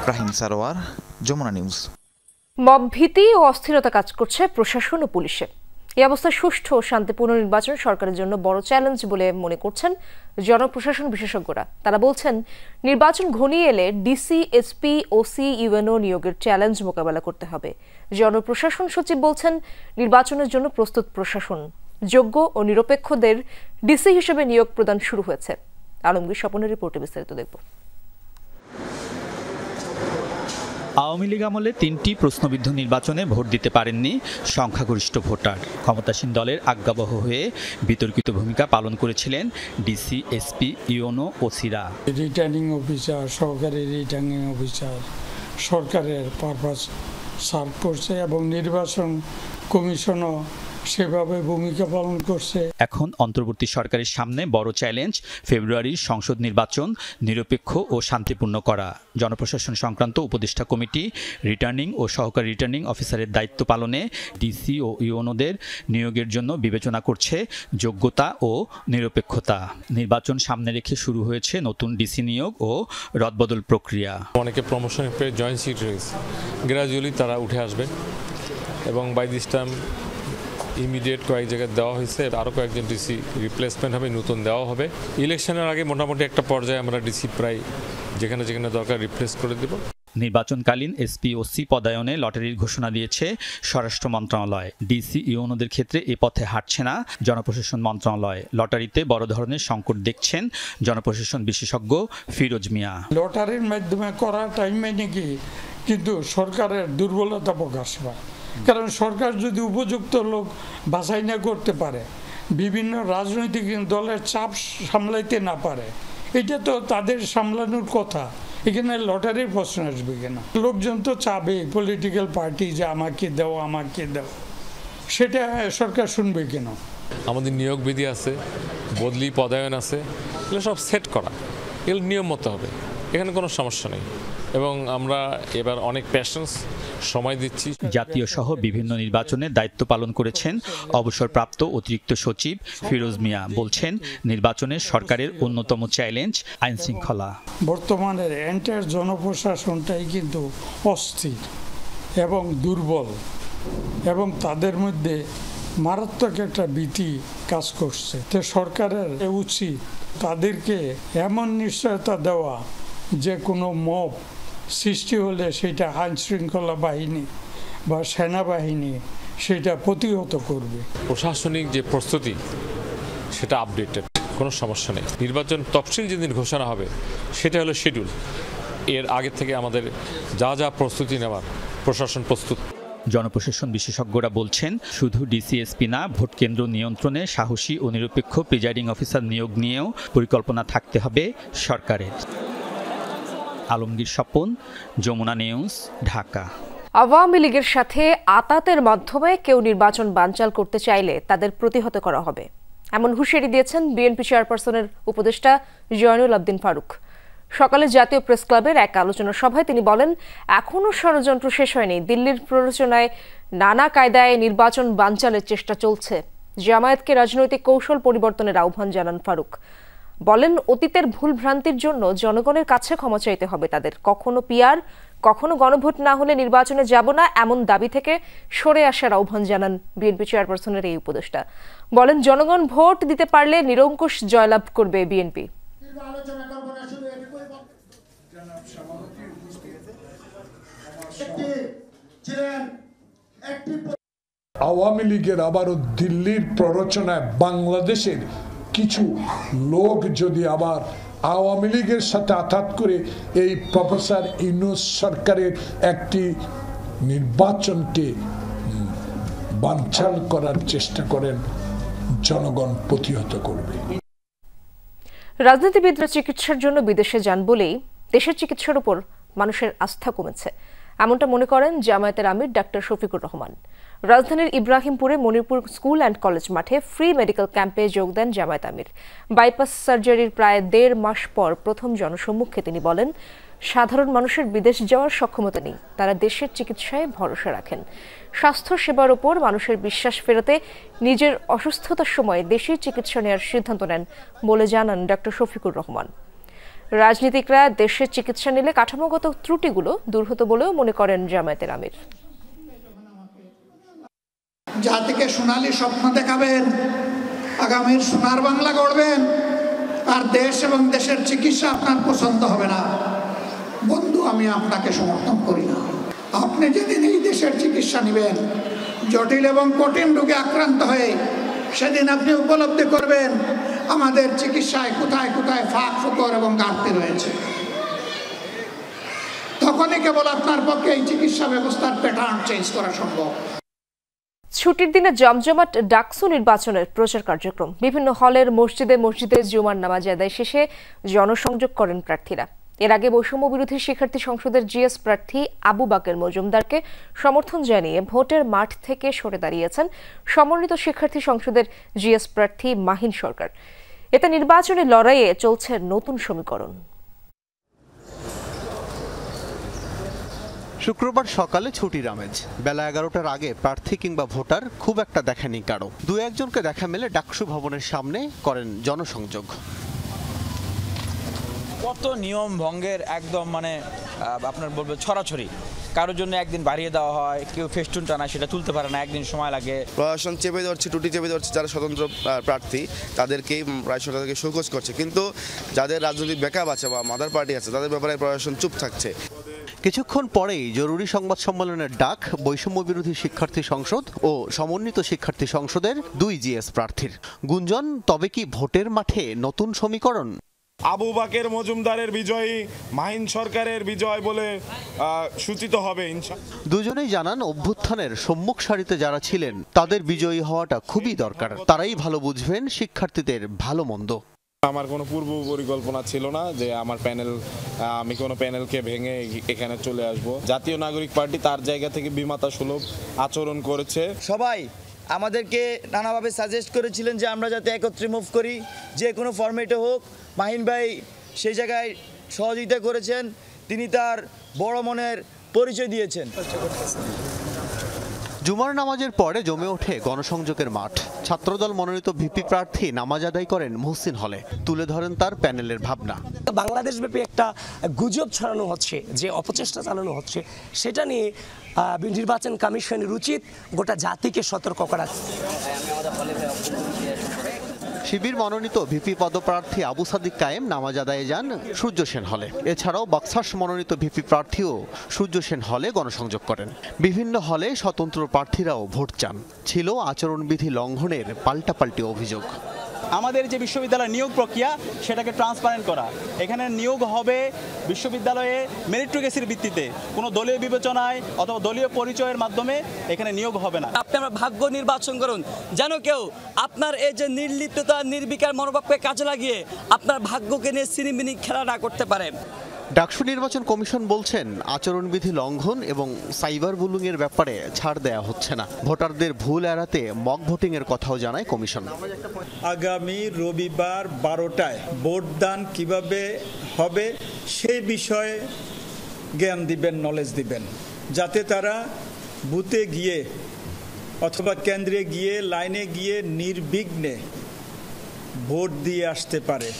রাহিম সারোয়ার, যমুনা নিউজ। মব ভীতি ও অস্থিরতা কাজ করছে প্রশাসন ও পুলিশে। এই অবস্থায় সুষ্ঠু ও শান্তিপূর্ণ নির্বাচন সরকারের জন্য বড় চ্যালেঞ্জ বলে মনে করছেন জনপ্রশাসন বিশেষজ্ঞরা। তারা বলছেন, নির্বাচন ঘনিয়ে এলে ডিসি, এসপি, ওসি, ইউএনও নিয়োগের চ্যালেঞ্জ মোকাবেলা করতে হবে। জনপ্রশাসন সচিব বলছেন, নির্বাচনের জন্য প্রস্তুত প্রশাসন, যোগ্য ও নিরপেক্ষদের ডিসি হিসেবে নিয়োগ প্রদান শুরু হয়েছে। আলমগীর স্বপনের রিপোর্টে বিস্তারিত দেখব। আওয়ামী লীগ আমলে 3টি প্রশ্নবিদ্ধ নির্বাচনে ভোট দিতে পারেননি সংখ্যাগরিষ্ঠ ভোটার। ক্ষমতাসীন দলের আজ্ঞাবহ হয়ে বিতর্কিত ভূমিকা পালন করেছিলেন ডিসি, এসপি, ইউএনও, ওসিরা। রিটার্নিং অফিসার, সহকারী রিটার্নিং অফিসার সরকারের পারপাস সার্ভ করছে এবং নির্বাচন কমিশনও সেভাবে ভূমিকা পালন করছে। এখন অন্তর্বর্তী সরকারের সামনে বড় চ্যালেঞ্জ ফেব্রুয়ারির সংসদ নির্বাচন নিরপেক্ষ ও শান্তিপূর্ণ করা। জনপ্রশাসন সংক্রান্ত উপদেষ্টা কমিটি রিটার্নিং ও সহকারী রিটার্নিং অফিসারের দায়িত্ব পালনে ডিসি ও ইউএনওদের নিয়োগের জন্য বিবেচনা করছে যোগ্যতা ও নিরপেক্ষতা। নির্বাচন সামনে রেখে শুরু হয়েছে নতুন ডিসি নিয়োগ ও রদবদল প্রক্রিয়া। অনেকে প্রমোশন পেয়ে জয়েন্ট সিট রয়েছে, গ্রাজুয়ালি তারা উঠে আসবে এবং বাই দিস টাইম ইমিডিয়েট কয়েক জায়গায় দেওয়া হয়েছে, আরও কয়েকজন ডিসি রিপ্লেসমেন্ট হবে, নতুন দেওয়া হবে। ইলেকশনের আগে মোটামুটি একটা পর্যায়ে আমরা ডিসি প্রায় যেখানে যেখানে দরকার রিপ্লেস করে দেব। নির্বাচনকালীন এসপি, ওসি পদায়নে লটারির ঘোষণা দিয়েছে স্বরাষ্ট্র মন্ত্রণালয়। ডিসি, ইউএনওদের ক্ষেত্রে এ পথে হাঁটছে না জনপ্রশাসন মন্ত্রণালয়। লটারিতে বড় ধরনের সংকট দেখছেন জনপ্রশাসন বিশেষজ্ঞ ফিরোজ মিয়া। লটারির মাধ্যমে করা টাইমে নাকি কিন্তু সরকারের দুর্বলতা প্রকাশ পায়, কারণ সরকার যদি উপযুক্ত লোক বাছাই না করতে পারে, বিভিন্ন রাজনৈতিক দলের চাপ সামলাইতে না পারে, এটা তো তাদের সামলানোর কথা। এখানে লটারির প্রশ্ন আসবে কেন? লোকজন তো চাবে পলিটিক্যাল পার্টি যে আমাকে দাও, আমাকে দাও, সেটা সরকার শুনবে কেন? আমাদের নিয়োগ বিধি আছে, বদলি পদায়ন আছে, এগুলো সব সেট করা, এগুলো নিয়ম মতো হবে, এখানে কোনো সমস্যা নেই এবং আমরা এবার অনেক প্যাশেন্স সময় দিচ্ছি। জাতীয় সহ বিভিন্ন নির্বাচনে দায়িত্ব পালন করেছেন অবসরপ্রাপ্ত অতিরিক্ত সচিব ফিরোজ মিয়া। বলছেন, নির্বাচনে সরকারের অন্যতম চ্যালেঞ্জ আইন শৃঙ্খলা। বর্তমানের এন্টার জনপ্রশাসনটাই কিন্তু অস্থির এবং দুর্বল এবং তাদের মধ্যে মারাত্মক একটা ভীতি কাজ করছে। তো সরকারের উচিত তাদেরকে এমন নিশ্চয়তা দেওয়া যে কোনো মব সৃষ্টি হলে সেটা আইন শৃঙ্খলা বাহিনী বা সেনাবাহিনী সেটা প্রতিহত করবে। প্রশাসনিক যে প্রস্তুতি সেটা আপডেটেড, কোনো সমস্যা নেই। নির্বাচন তফসিল যেদিন ঘোষণা হবে সেটা হলো শিডিউল, এর আগে থেকে আমাদের যা যা প্রস্তুতি নেওয়ার প্রশাসন প্রস্তুত। জনপ্রশাসন বিশেষজ্ঞরা বলছেন, শুধু ডিসিএসপি না, ভোট কেন্দ্র নিয়ন্ত্রণে সাহসী ও নিরপেক্ষ প্রিজাইডিং অফিসার নিয়োগ নিয়েও পরিকল্পনা থাকতে হবে সরকারের। আলমগীর স্বপন, যমুনা নিউজ, ঢাকা। আওয়ামী লীগের সাথে আতাতের মাধ্যমে কেউ নির্বাচন বানচাল করতে চাইলে তাদের প্রতিহত করা হবে, এমন হুঁশিয়ারি দিয়েছেন বিএনপি চেয়ারপারসনের উপদেষ্টা জয়নুল আবদিন ফারুক। সকালে জাতীয় প্রেস ক্লাবের এক আলোচনা সভায় তিনি বলেন, এখনও ষড়যন্ত্র শেষ হয়নি, দিল্লির প্ররোচনায় নানা কায়দায় নির্বাচন বানচালের চেষ্টা চলছে। জামায়াতকে রাজনৈতিক কৌশল পরিবর্তনের আহ্বান জানান ফারুক। বলেন, অতীতের ভুল ভ্রান্তির জন্য জনগণের কাছে ক্ষমা চাইতে হবে তাদের। কখনো পিআর, কখনো গণভোট না হলে নির্বাচনে যাব না, এমন দাবি থেকে সরে আসার আহ্বান জানান বিএনপি চেয়ারপারসনের এই উপদেষ্টা। বলেন, জনগণ ভোট দিতে পারলে নিরঙ্কুশ জয়লাভ করবে বিএনপি। আওয়ামী লীগের আবারও দিল্লির প্ররোচনায় বাংলাদেশের কিছু লোক যদি আবার আওয়ামী লীগের সাথে আঘাত করে এই প্রফেসর ইউনূস সরকারের একটি নির্বাচনকে বানচাল করার চেষ্টা করেন, জনগণ প্রতিহত করবে। রাজনীতিবিদরা চিকিৎসার জন্য বিদেশে যান বলেই দেশের চিকিৎসার উপর মানুষের আস্থা কমেছে, এমনটা মনে করেন জামায়াতের আমির ডাক্তার শফিকুর রহমান। রাজধানীর ইব্রাহিমপুরে মনিরপুর স্কুল অ্যান্ড কলেজ মাঠে ফ্রি মেডিকেল ক্যাম্পে যোগ দেন জামায়াত আমির। বাইপাস সার্জারির প্রায় 1.5 মাস পর প্রথম জনসম্মুখে তিনি বলেন, সাধারণ মানুষের বিদেশ যাওয়ার সক্ষমতা নেই, তারা দেশের চিকিৎসায় ভরসা রাখেন। স্বাস্থ্য সেবার ওপর মানুষের বিশ্বাস ফেরাতে নিজের অসুস্থতার সময় দেশি চিকিৎসা নেওয়ার সিদ্ধান্ত নেন বলে জানান ডাক্তার শফিকুর রহমান। রাজনীতিকরা দেশের চিকিৎসা নিলে কাঠামোগত ত্রুটিগুলো দূর হতো বলেও মনে করেন জামায়াতের আমির। জাতিকে সোনালী স্বপ্ন দেখাবেন, আগামীর সোনার বাংলা গড়বেন, আর দেশ এবং দেশের চিকিৎসা আপনার পছন্দ হবে না, বন্ধু আমি আপনাকে সমর্থন করি না। আপনি যেদিন এই দেশের চিকিৎসা নেবেন, জটিল এবং কঠিন রোগে আক্রান্ত হয়ে সেদিন আপনি উপলব্ধি করবেন আমাদের চিকিৎসায় কোথায় কোথায় ফাঁক ফোকর এবং ঘাটতি রয়েছে। তখনই কেবল আপনার পক্ষে এই চিকিৎসা ব্যবস্থার প্যাটার্ন চেঞ্জ করা সম্ভব। ছুটির দিনে জমজমাট ডাকসু নির্বাচনের প্রচার কার্যক্রম। বিভিন্ন হলের মসজিদে মসজিদে জুমার নামাজ আদায় শেষে জনসংযোগ করেন প্রার্থীরা। এর আগে বৈষম্য বিরোধী শিক্ষার্থী সংসদের জিএস প্রার্থী আবু বাকের মজুমদারকে সমর্থন জানিয়ে ভোটের মাঠ থেকে সরে দাঁড়িয়েছেন সমন্বিত শিক্ষার্থী সংসদের জিএস প্রার্থী মাহিন সরকার। এতে নির্বাচনী লড়াইয়ে চলছে নতুন সমীকরণ। শুক্রবার সকালে ছুটির আমেজ। বেলা 11টার আগে প্রার্থী কিংবা ভোটার খুব একটা দেখেনি কারো। 2-1 জনকে দেখা মেলে ডাকসু ভবনের সামনে করেন জনসংযোগ। কত নিয়ম ভঙ্গের একদম আপনার বলবো ছড়াছড়ি। কারোর জন্য একদিন বাড়িয়ে দেওয়া হয়, কেউ ফেস্টুন টানা সেটা তুলতে পারে না, একদিন সময় লাগে। প্রশাসন চেপে ধরছে, টুটি চেপে ধরছে যারা স্বতন্ত্র প্রার্থী তাদেরকেই প্রায় তাদেরকে শোকজ করছে, কিন্তু যাদের রাজনৈতিক ব্যাকআপ আছে বা মাদার পার্টি আছে তাদের ব্যাপারে প্রশাসন চুপ থাকছে। কিছুক্ষণ পরেই জরুরি সংবাদ সম্মেলনের ডাক বৈষম্য বিরোধী শিক্ষার্থী সংসদ ও সমন্বিত শিক্ষার্থী সংসদের 2 জিএস প্রার্থীর। গুঞ্জন, তবে কি ভোটের মাঠে নতুন সমীকরণ? আবু বাকের মজুমদারের বিজয়ী মাহিন সরকারের বিজয় বলে সূচিত হবে ইনশাআল্লাহ। দুজনেই জানান অভ্যুত্থানের সম্মুখ সারিতে যারা ছিলেন তাদের বিজয়ী হওয়াটা খুবই দরকার। তারাই ভালো বুঝবেন শিক্ষার্থীদের ভালো মন্দ। আমার কোনো পূর্ব পরিকল্পনা ছিল না যে আমি কোনো প্যানেলকে ভেঙে এখানে চলে আসব। জাতীয় নাগরিক পার্টি তার জায়গা থেকে বিমাতা সুলভ আচরণ করেছে। সবাই আমাদেরকে নানাভাবে সাজেস্ট করেছিলেন যে আমরা যাতে একত্রে মুভ করি, যে কোনো ফরম্যাটে হোক। মাহিন ভাই সেই জায়গায় সহযোগিতা করেছেন, তিনি তার বড় মনের পরিচয় দিয়েছেন। জুমার নামাজের পরে জমে ওঠে গণসংযোগের মাঠ। ছাত্রদল মনোনীত ভিপি প্রার্থী নামাজ আদায় করেন মহসিন হলে, তুলে ধরেন তার প্যানেলের ভাবনা। বাংলাদেশব্যাপী একটা গুজব ছড়ানো হচ্ছে, যে অপচেষ্টা চালানো হচ্ছে, সেটা নিয়ে নির্বাচন কমিশনের উচিত গোটা জাতিকে সতর্ক করা। শিবির মনোনীত ভিপি পদপ্রার্থী আবু সাদিক কায়েম নামাজ আদায়ে যান সূর্য সেন হলে। এছাড়াও বাক্সাস মনোনীত ভিপি প্রার্থীও সূর্য সেন হলে গণসংযোগ করেন। বিভিন্ন হলে স্বতন্ত্র প্রার্থীরাও ভোট চান। ছিল আচরণবিধি লঙ্ঘনের পাল্টাপাল্টি অভিযোগ। আমাদের যে বিশ্ববিদ্যালয় নিয়োগ প্রক্রিয়া সেটাকে ট্রান্সপারেন্ট করা। এখানে নিয়োগ হবে বিশ্ববিদ্যালয়ে মেরিটোক্রেসির ভিত্তিতে, কোনো দলীয় বিবেচনায় অথবা দলীয় পরিচয়ের মাধ্যমে এখানে নিয়োগ হবে না। আপনারা ভাগ্য নির্বাচন করুন, যেন কেউ আপনার এই যে নির্লিপ্ততা নির্বিকার মনোভাবকে কাজে লাগিয়ে আপনার ভাগ্যকে নিয়ে সিনিমিনি খেলা না করতে পারে। ডাকসু নির্বাচন কমিশন বলছেন আচরণবিধি লঙ্ঘন এবং সাইবার বুলিং এর ব্যাপারে ছাড় দেয়া হচ্ছে না। ভোটারদের ভুল এড়াতে মক ভোটিং এর কথাও জানায় কমিশন। আগামী রবিবার 12টায় ভোটদান কিভাবে হবে সেই বিষয়ে জ্ঞান দিবেন, নলেজ দিবেন, যাতে তারা বুথে গিয়ে অথবা কেন্দ্রে গিয়ে লাইনে গিয়ে নির্বিঘ্নে ভোট দিয়ে আসতে পারে।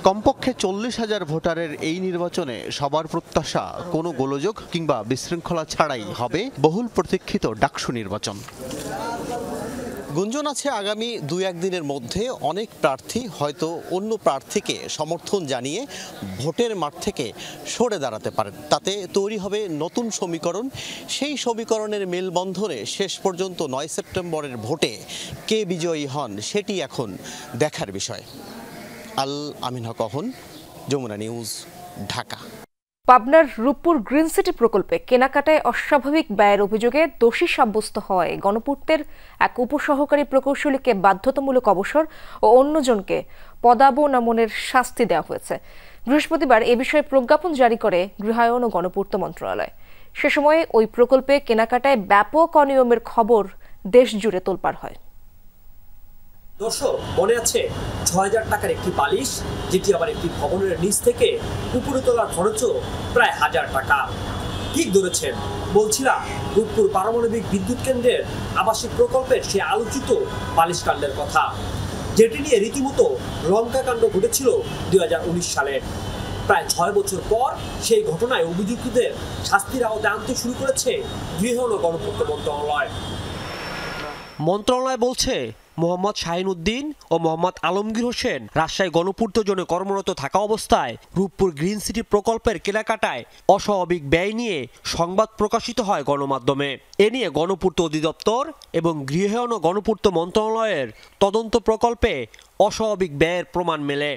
কমপক্ষে 40,000 ভোটারের এই নির্বাচনে সবার প্রত্যাশা কোনো গোলযোগ কিংবা বিশৃঙ্খলা ছাড়াই হবে বহুল প্রতীক্ষিত ডাকসু নির্বাচন। গুঞ্জন আছে আগামী 2-1 দিনের মধ্যে অনেক প্রার্থী হয়তো অন্য প্রার্থীকে সমর্থন জানিয়ে ভোটের মাঠ থেকে সরে দাঁড়াতে পারেন। তাতে তৈরি হবে নতুন সমীকরণ। সেই সমীকরণের মেলবন্ধনে শেষ পর্যন্ত 9 সেপ্টেম্বরের ভোটে কে বিজয়ী হন সেটি এখন দেখার বিষয়। আল আমিন হক অহন, যমুনা নিউজ, ঢাকা। পাবনার রূপপুর গ্রিন সিটি প্রকল্পে কেনাকাটায় অস্বাভাবিক ব্যয়ের অভিযোগে দোষী সাব্যস্ত হওয়ায় গণপূর্তের এক উপসহকারী প্রকৌশলীকে বাধ্যতামূলক অবসর ও অন্যজনকে পদাবনমনের শাস্তি দেওয়া হয়েছে। বৃহস্পতিবার এ বিষয়ে প্রজ্ঞাপন জারি করে গৃহায়ন ও গণপূর্ত মন্ত্রণালয়। সে সময়ে ওই প্রকল্পে কেনাকাটায় ব্যাপক অনিয়মের খবর দেশ জুড়ে তোলপাড় হয়। দর্শক, মনে আছে ৬,০০০ টাকার একটি বালিশ, যেটি আবার একটি ভবনের নিচ থেকে উপরে তোলার খরচও প্রায় ১,০০০ টাকা। ঠিক ধরেছেন, বলছিলাম রূপপুর পারমাণবিক বিদ্যুৎ কেন্দ্রের আবাসিক প্রকল্পের সে আলোচিত বালিশ কাণ্ডের কথা, যেটি নিয়ে রীতিমতো লঙ্কাকাণ্ড ঘটেছিল ২০১৯ সালে। প্রায় ৬ বছর পর সেই ঘটনায় অভিযুক্তদের শাস্তির আওতায় আনতে শুরু করেছে গৃহায়ন ও গণপূর্ত মন্ত্রণালয়। মন্ত্রণালয় বলছে, মোহাম্মদ শাহিন উদ্দিন ও মোহাম্মদ আলমগীর হোসেন রাজশাহী গণপূর্ত জোনে কর্মরত থাকা অবস্থায় রূপপুর গ্রিন সিটি প্রকল্পের কেনাকাটায় অস্বাভাবিক ব্যয় নিয়ে সংবাদ প্রকাশিত হয় গণমাধ্যমে। এ নিয়ে গণপূর্ত অধিদপ্তর এবং গৃহায়ন ও গণপূর্ত মন্ত্রণালয়ের তদন্ত প্রকল্পে অস্বাভাবিক ব্যয়ের প্রমাণ মেলে।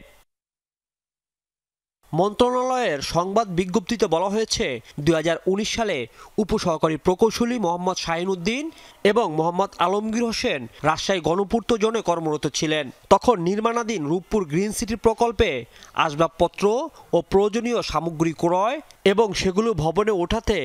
মন্ত্রণালয়ের সংবাদ বিজ্ঞপ্তিতে বলা হয়েছে, ২০১৯ সালে উপসহকারী প্রকৌশলী মোহাম্মদ শাহিন উদ্দিন এবং মোহাম্মদ আলমগীর হোসেন রাজশাহী গণপূর্ত জোনে কর্মরত ছিলেন। তখন নির্মাণাধীন রূপপুর গ্রিন সিটি প্রকল্পে আসবাবপত্র ও প্রয়োজনীয় সামগ্রী ক্রয় এবং সেগুলো ভবনে ওঠাতে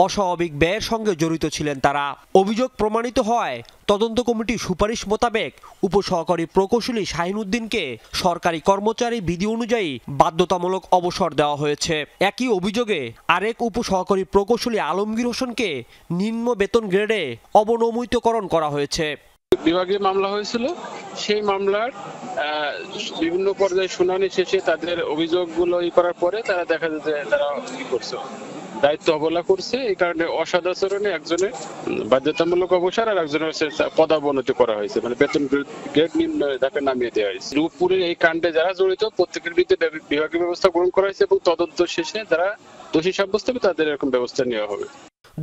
অস্বাভাবিক ব্যয়ের সঙ্গে জড়িত ছিলেন তারা। অভিযোগ প্রমাণিত হয় তদন্ত কমিটির সুপারিশ মোতাবেক উপসহকারী প্রকৌশলী শাহিন উদ্দিনকে সরকারি কর্মচারী বিধি অনুযায়ী বাধ্যতামূলক অবসর দেওয়া হয়েছে। একই অভিযোগে আরেক উপসহকারী প্রকৌশলী আলমগীর হোসেনকে নিম্ন বেতন গ্রেডে অবনমিতকরণ করা হয়েছে। বিভাগীয় মামলা হয়েছিল, সেই মামলার বিভিন্ন পর্যায়ে শুনানি শেষে তাদের অভিযোগগুলো করার পরে তারা দেখা যায় যে তারা কি করছে, দায়িত্ব অবহেলা করছে। এই কারণে অসদাচরণে একজনের বাধ্যতামূলক অবসর আর একজনের পদাবনতি করা হয়েছে, মানে বেতন গ্রেড নিম্ন তাকে নামিয়ে দেওয়া হয়েছে। রূপপুরের এই কাণ্ডে যারা জড়িত প্রত্যেকের বিরুদ্ধে বিভাগীয় ব্যবস্থা গ্রহণ করা হয়েছে এবং তদন্ত শেষে যারা দোষী সাব্যস্ত হবে তাদের এরকম ব্যবস্থা নেওয়া হবে।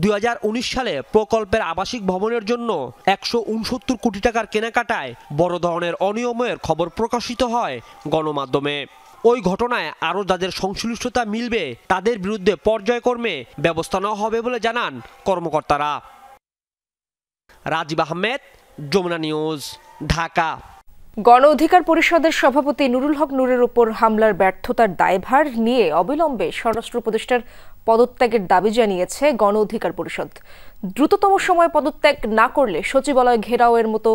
২০১৯ সালে প্রকল্পের আবাসিক ভবনের জন্য ১৬৯ কোটি টাকার কেনাকাটায় বড় ধরনের অনিয়মের খবর প্রকাশিত হয় গণমাধ্যমে। ওই ঘটনায় আরও যাদের সংশ্লিষ্টতা মিলবে তাদের বিরুদ্ধে পর্যায়ক্রমে ব্যবস্থা নেওয়া হবে বলে জানান কর্মকর্তারা। রাজীব আহমেদ, যমুনা নিউজ, ঢাকা। গণ অধিকার পরিষদের সভাপতি নুরুল হক নূরের উপর হামলার ব্যর্থতার দায়ভার নিয়ে অবিলম্বে স্বরাষ্ট্র উপদেষ্টার পদত্যাগের দাবি জানিয়েছে গণ অধিকার পরিষদ। দ্রুততম সময়ে পদত্যাগ না করলে সচিবালয় ঘেরাওয়ের মতো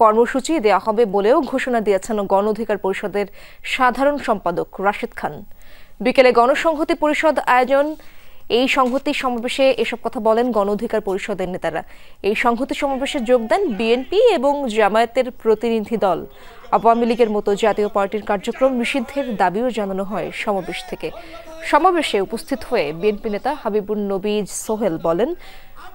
কর্মসূচি দেওয়া হবে বলেও ঘোষণা দিয়েছেন গণ অধিকার পরিষদের সাধারণ সম্পাদক রাশেদ খান। বিকেলে গণসংহতি পরিষদ আয়োজন এই সংহতি সমাবেশে এসব কথা বলেন গণ অধিকার পরিষদের নেতারা। এই সংহতি সমাবেশে যোগ দেন বিএনপি এবং জামায়াতের প্রতিনিধি দল। আওয়ামী লীগের মতো জাতীয় পার্টির কার্যক্রম নিষিদ্ধের দাবিও জানানো হয় সমাবেশ থেকে। সমাবেশে উপস্থিত হয়ে বিএনপি নেতা হাবিবুন নবী সোহেল বলেন,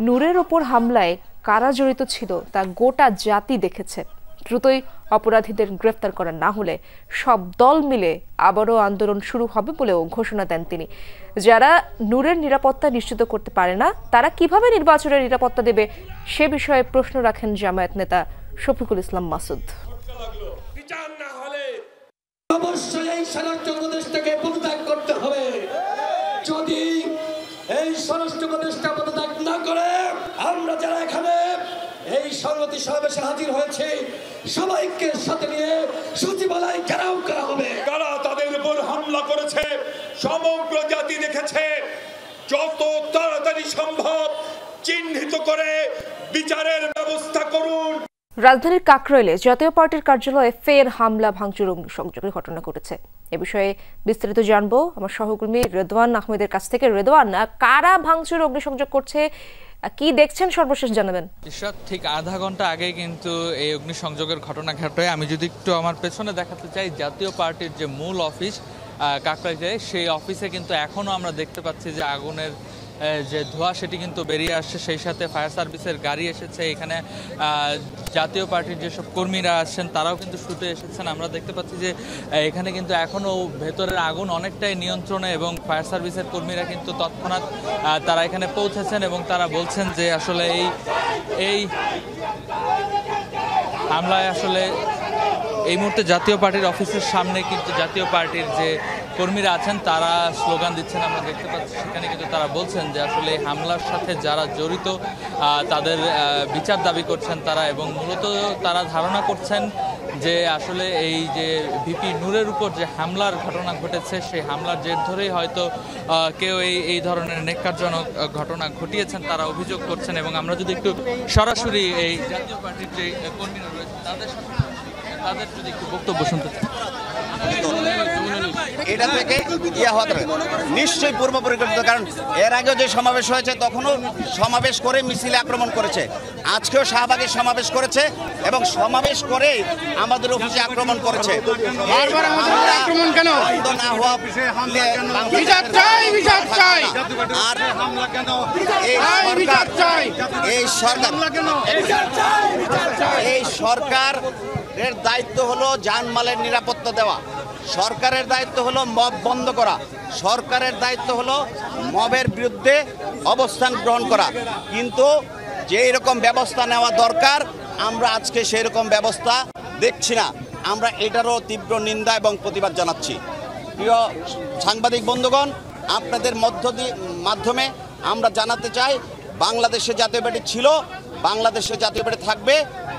নূরের ওপর হামলায় কারা জড়িত ছিল তা গোটা জাতি দেখেছে। দ্রুতই অপরাধীদের গ্রেফতার করা না হলে সব দল মিলে আবারও আন্দোলন শুরু হবে বলেও ঘোষণা দেন তিনি। যারা নূরের নিরাপত্তা নিশ্চিত করতে পারে না তারা কিভাবে নির্বাচনের নিরাপত্তা দেবে সে বিষয়ে প্রশ্ন রাখেন জামায়াত নেতা শফিকুল ইসলাম মাসুদ। অবশ্যই এই স্বরাষ্ট্র উপদেষ্টাকে পদত্যাগ করতে হবে। যদি এই স্বরাষ্ট্র উপদেষ্টা পদত্যাগ না করে আমরা যারা এখানে এই সংহতি সমাবেশে হাজির হয়েছে সবাইকে সাথে নিয়ে সচিবালয় ঘেরাও করা হবে। কারা তাদের উপর হামলা করেছে সমগ্র জাতি দেখেছে। যত তাড়াতাড়ি সম্ভব চিহ্নিত করে বিচারের ব্যবস্থা করুন। রাজধানীর কাকরাইলে জাতীয় পার্টির কার্যালয়ে ফের হামলা ভাঙচুর অগ্নিসংযোগের ঘটনা ঘটেছে। এ বিষয়ে বিস্তারিত জানবো আমার সহকর্মী রেদওয়ান আহমেদের কাছ থেকে। রেদওয়ান, কারা ভাঙচুর অগ্নিসংযোগ করছে, কি দেখছেন সর্বশেষ জানাবেন। ইশরাত, ঠিক আধা ঘন্টা আগে কিন্তু এই অগ্নিসংযোগের ঘটনা ঘটে। আমি যদি একটু আমার পেছনে দেখাতে চাই, জাতীয় পার্টির যে মূল অফিস কাকরাইলে, সেই অফিসে কিন্তু এখনও আমরা দেখতে পাচ্ছি যে আগুনের যে ধোঁয়া সেটি কিন্তু বেরিয়ে আসছে। সেই সাথে ফায়ার সার্ভিসের গাড়ি এসেছে এখানে, জাতীয় পার্টির যেসব কর্মীরা আসছেন তারাও কিন্তু ছুটে এসেছেন। আমরা দেখতে পাচ্ছি যে এখানে কিন্তু এখনও ভেতরের আগুন অনেকটাই নিয়ন্ত্রণে এবং ফায়ার সার্ভিসের কর্মীরা কিন্তু তৎক্ষণাৎ তারা এখানে পৌঁছেছেন এবং তারা বলছেন যে আসলে এই হামলায় আসলে এই মুহূর্তে জাতীয় পার্টির অফিসের সামনে কিন্তু জাতীয় পার্টির যে কর্মীরা আছেন তারা স্লোগান দিচ্ছেন, আমরা দেখতে পাচ্ছি। সেখানে কিন্তু তারা বলছেন যে আসলে হামলার সাথে যারা জড়িত তাদের বিচার দাবি করছেন তারা, এবং মূলত তারা ধারণা করছেন যে আসলে এই যে ভিপি নূরের উপর যে হামলার ঘটনা ঘটেছে সেই হামলার জের ধরেই হয়তো কেউ এই ধরনের নেক্কারজনক ঘটনা ঘটিয়েছেন তারা অভিযোগ করছেন। এবং আমরা যদি একটু সরাসরি এই জাতীয় পার্টির যে কর্মীরা রয়েছে তাদের যদি একটু বক্তব্য শুনতে চাই। এটা থেকে হতে হবে নিশ্চয়ই পূর্ব পরিকল্পিত, কারণ এর আগেও যে সমাবেশ হয়েছে তখনও সমাবেশ করে মিছিলে আক্রমণ করেছে, আজকেও শাহবাগের সমাবেশ করেছে এবং সমাবেশ করে আমাদের অফিসে আক্রমণ করেছে। এই সরকারের দায়িত্ব হলো জানমালের নিরাপত্তা দেওয়া, সরকারের দায়িত্ব হলো মব বন্ধ করা, সরকারের দায়িত্ব হলো মবের বিরুদ্ধে অবস্থান গ্রহণ করা। কিন্তু যেই রকম ব্যবস্থা নেওয়া দরকার আমরা আজকে সেই রকম ব্যবস্থা দেখছি না। আমরা এটারও তীব্র নিন্দা এবং প্রতিবাদ জানাচ্ছি। প্রিয় সাংবাদিক বন্ধুগণ, আপনাদের মাধ্যমে আমরা জানাতে চাই বাংলাদেশে জাতীয় পার্টি ছিল, বাংলাদেশে জাতীয় পার্টি থাকবে।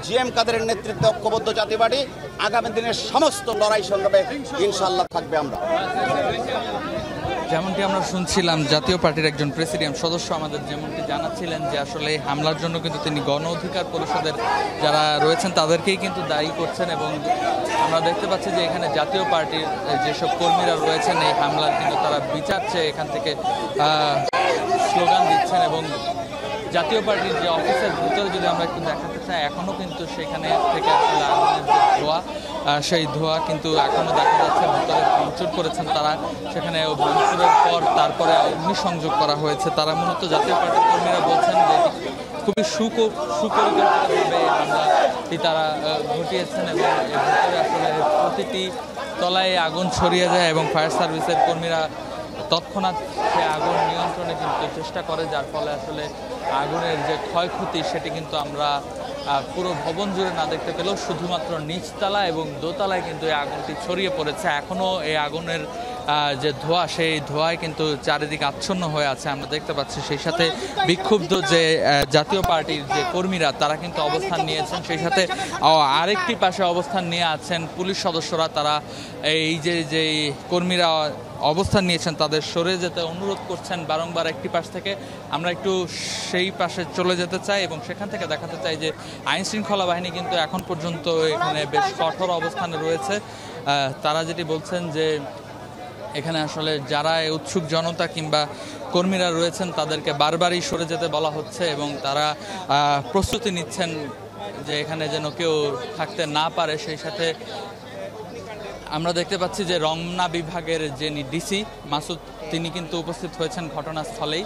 জিএম কাদেরের নেতৃত্বে ঐক্যবদ্ধ জাতীয় পার্টি আগামী দিনের সমস্ত লড়াই সংগ্রামে ইনশাআল্লাহ থাকবে। আমরা যেমনটি আমরা শুনছিলাম জাতীয় পার্টির একজন প্রেসিডিয়াম সদস্য আমাদের যেমনটি জানাচ্ছিলেন যে আসলে হামলার জন্য কিন্তু তিনি গণ অধিকার পরিষদের যারা রয়েছেন তাদেরকেই কিন্তু দায়ী করছেন। এবং আমরা দেখতে পাচ্ছি যে এখানে জাতীয় পার্টির যেসব কর্মীরা রয়েছেন এই হামলার কিন্তু তারা বিচার চেয়ে এখান থেকে স্লোগান দিচ্ছেন। এবং জাতীয় পার্টির যে অফিসের ভিতরে যদি আমরা একটু দেখাতে চাই এখনও কিন্তু সেখানে থেকে আসলে আগুনের যে ধোঁয়া সেই ধোঁয়া কিন্তু এখনও দেখা যাচ্ছে। ভিতরে ভাঙচুর করেছেন তারা, সেখানে ভাঙচুরের পর তারপরে অগ্নিসংযোগ করা হয়েছে। তারা মূলত জাতীয় পার্টির কর্মীরা বলছেন যে খুবই সুপরিকল্পিতভাবে হামলাটি তারা ঘটিয়েছেন এবং এর ভিতরে আসলে প্রতিটি তলায় আগুন ছড়িয়ে যায় এবং ফায়ার সার্ভিসের কর্মীরা তৎক্ষণাৎ সে আগুন নিয়ন্ত্রণে কিন্তু চেষ্টা করে, যার ফলে আসলে আগুনের যে ক্ষয়ক্ষতি সেটি কিন্তু আমরা পুরো ভবন জুড়ে না দেখতে পেলেও শুধুমাত্র নিচতলা এবং দোতলায় কিন্তু এই আগুনটি ছড়িয়ে পড়েছে। এখনও এই আগুনের যে ধোঁয়া সেই ধোঁয়ায় কিন্তু চারিদিকে আচ্ছন্ন হয়ে আছে আমরা দেখতে পাচ্ছি। সেই সাথে বিক্ষুব্ধ যে জাতীয় পার্টির যে কর্মীরা তারা কিন্তু অবস্থান নিয়েছেন, সেই সাথে আরেকটি পাশে অবস্থান নিয়ে আছেন পুলিশ সদস্যরা। তারা এই যে কর্মীরা অবস্থান নিয়েছেন তাদের সরে যেতে অনুরোধ করছেন বারংবার একটি পাশ থেকে। আমরা একটু সেই পাশে চলে যেতে চাই এবং সেখান থেকে দেখাতে চাই যে আইন শৃঙ্খলা বাহিনী কিন্তু এখন পর্যন্ত এখানে বেশ কঠোর অবস্থানে রয়েছে। তারা যেটি বলছেন যে এখানে আসলে যারা উৎসুক জনতা কিংবা কর্মীরা রয়েছেন তাদেরকে বারবারই সরে যেতে বলা হচ্ছে এবং তারা প্রস্তুতি নিচ্ছেন যে এখানে যেন কেউ থাকতে না পারে। সেই সাথে আমরা দেখতে পাচ্ছি যে রমনা বিভাগের যিনি ডিসি মাসুদ তিনি কিন্তু উপস্থিত হয়েছেন ঘটনাস্থলেই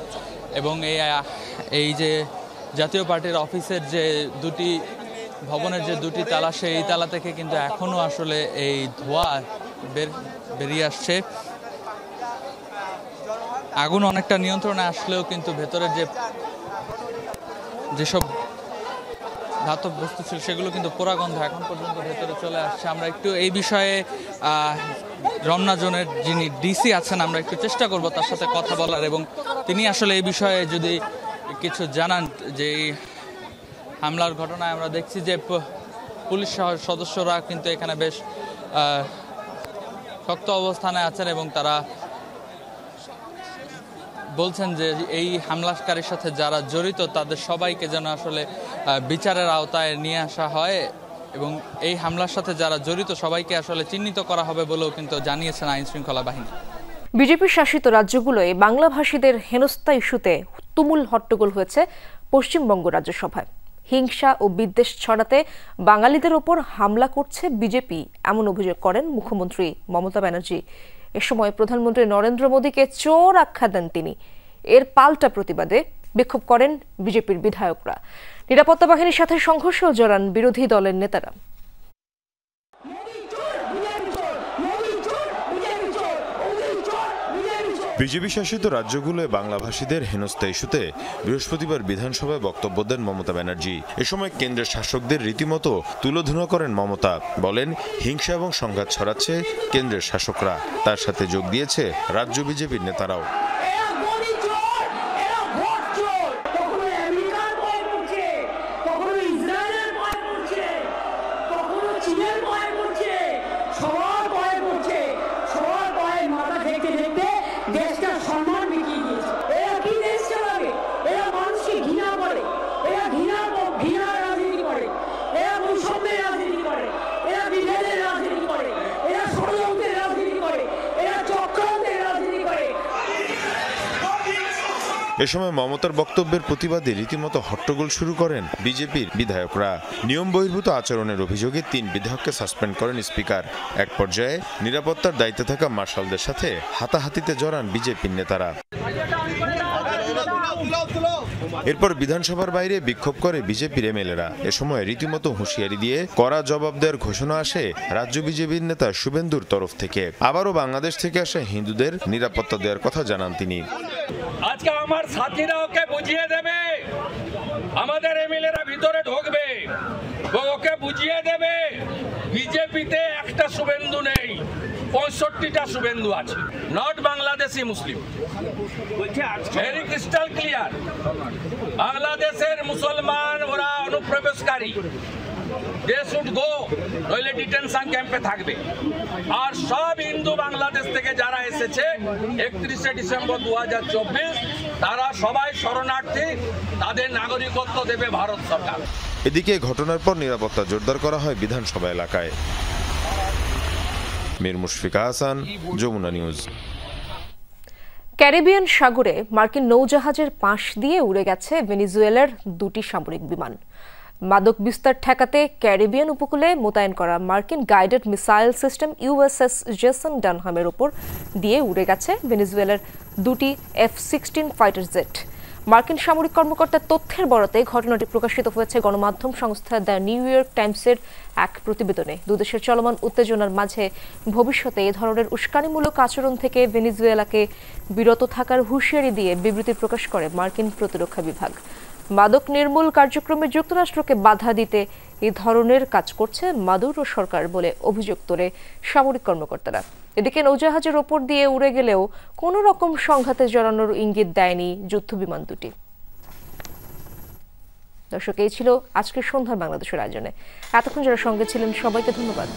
এবং এই যে জাতীয় পার্টির অফিসের যে দুটি ভবনের যে দুটি তালা সেই তালা থেকে কিন্তু এখনও আসলে এই ধোঁয়া বেরিয়ে আসছে। আগুন অনেকটা নিয়ন্ত্রণে আসলেও কিন্তু ভেতরের যেসব ধাতব বস্তু ছিল সেগুলো কিন্তু পোড়াগন্ধ এখন পর্যন্ত ভেতরে চলে আসছে। আমরা একটু এই বিষয়ে রমনা জোনের যিনি ডিসি আছেন আমরা একটু চেষ্টা করব তার সাথে কথা বলার এবং তিনি আসলে এই বিষয়ে যদি কিছু জানান যে হামলার ঘটনায় আমরা দেখছি যে পুলিশ সদস্যরা কিন্তু এখানে বেশ শক্ত অবস্থানে আছেন এবং তারা বলছেন যে এই হামলাকারীর সাথে যারা জড়িত তাদের সবাইকে যেন আসলে বিচারের আওতায় নিয়ে আসা হয় এবং এই হামলার সাথে যারা জড়িত সবাইকে আসলে চিহ্নিত করা হবে বলেও কিন্তু জানিয়েছেন আইন শৃঙ্খলা বাহিনী। বিজেপি শাসিত রাজ্যগুলোয় বাংলাভাষীদের হেনস্থা ইস্যুতে তুমুল হট্টগোল হয়েছে পশ্চিমবঙ্গ রাজ্যসভায়। হিংসা ও বিদ্বেষ ছড়াতে বাঙালিদের ওপর হামলা করছে বিজেপি এমন অভিযোগ করেন মুখ্যমন্ত্রী মমতা ব্যানার্জি। এ সময় প্রধানমন্ত্রী নরেন্দ্র মোদীকে চোর আখ্যা দেন তিনি। এর পাল্টা প্রতিবাদে বিক্ষোভ করেন বিজেপির বিধায়করা। নিরাপত্তা বাহিনীর সাথে সংঘর্ষেও জড়ান বিরোধী দলের নেতারা। বিজেপি শাসিত রাজ্যগুলোয় বাংলাভাষীদের হেনস্থা ইস্যুতে বৃহস্পতিবার বিধানসভায় বক্তব্য দেন মমতা ব্যানার্জি। এ সময় কেন্দ্রের শাসকদের রীতিমতো তুলোধনা করেন মমতা। বলেন, হিংসা এবং সংঘাত ছড়াচ্ছে কেন্দ্রের শাসকরা। তার সাথে যোগ দিয়েছে রাজ্য বিজেপির নেতারাও। এ সময় মমতার বক্তব্যের প্রতিবাদে রীতিমতো হট্টগোল শুরু করেন বিজেপির বিধায়করা। নিয়ম বহির্ভূত আচরণের অভিযোগে 3 বিধায়ককে সাসপেন্ড করেন স্পিকার। এক পর্যায়ে নিরাপত্তার দায়িত্বে থাকা মার্শালদের সাথে হাতাহাতিতে জড়ান বিজেপির নেতারা। এরপর বিধানসভার বাইরে বিক্ষোভ করে বিজেপির এমএলএরা। এ সময় রীতিমতো হুঁশিয়ারি দিয়ে কড়া জবাব দেওয়ার ঘোষণা আসে রাজ্য বিজেপির নেতা শুভেন্দুর তরফ থেকে। আবারও বাংলাদেশ থেকে আসা হিন্দুদের নিরাপত্তা দেওয়ার কথা জানান তিনি। আজকে আমার সাথীরা ওকে বুঝিয়ে দেবে, আমাদের এমএলএরা ভিতরে ঢুকবে, ওকে বুঝিয়ে দেবে বিজেপিতে একটা শুভেন্দু নেই, 65টা শুভেন্দু আছে। Not Bangladeshi Muslim, very crystal clear. বাংলাদেশের মুসলমান ওরা অনুপ্রবেশকারী, দে শুড গো, নইলে ডিটেনশন ক্যাম্পে থাকবে। আর সব হিন্দু বাংলাদেশ থেকে যারা এসেছে 31শে ডিসেম্বর 2024 তারা সবাই শরণার্থী, তাদের নাগরিকত্ব দেবে ভারত সরকার। এদিকে ঘটনার পর নিরাপত্তা জোরদার করা হয় বিধানসভা এলাকায়। মীর মুশফিকা হাসান, যমুনা নিউজ। ক্যারিবিয়ান সাগরে মার্কিন নৌজাহাজের পাশ দিয়ে উড়ে গেছে ভেনেজুয়েলার 2টি সামরিক বিমান। মাদক বিস্তার ঠেকাতে ক্যারিবিয়ান উপকূলে মোতায়েন করা মার্কিন guided missile system USS Jason ডানহামের উপর দিয়ে উড়ে গেছে ভেনেজুয়েলার 2টি F-16 ফাইটার জেট। মার্কিন সামরিক কর্মকর্তার তথ্যের বরাতে ঘটনাটি প্রকাশিত হয়েছে গণমাধ্যম সংস্থা দ্য নিউ ইয়র্ক টাইমসের এক প্রতিবেদনে। দুদেশের চলমান উত্তেজনার মাঝে ভবিষ্যতে এ ধরনের উস্কানিমূলক আচরণ থেকে ভেনেজুয়েলাকে বিরত থাকার হুঁশিয়ারি দিয়ে বিবৃতি প্রকাশ করে মার্কিন প্রতিরক্ষা বিভাগ। মাদক নির্মূল কার্যক্রমে যুক্তরাষ্ট্রকে বাধা দিতে এই ধরনের কাজ করছে মাদুরো সরকার বলে অভিযোগ তোলে সামরিক কর্মকর্তারা। এদিকে নৌজাহাজের ওপর দিয়ে উড়ে গেলেও কোনো রকম সংঘাতে জড়ানোর ইঙ্গিত দেয়নি যুদ্ধবিমান দুটি। দর্শক, এই ছিল আজকের সন্ধ্যার বাংলাদেশের আয়োজনে। এতক্ষণ যারা সঙ্গে ছিলেন সবাইকে ধন্যবাদ।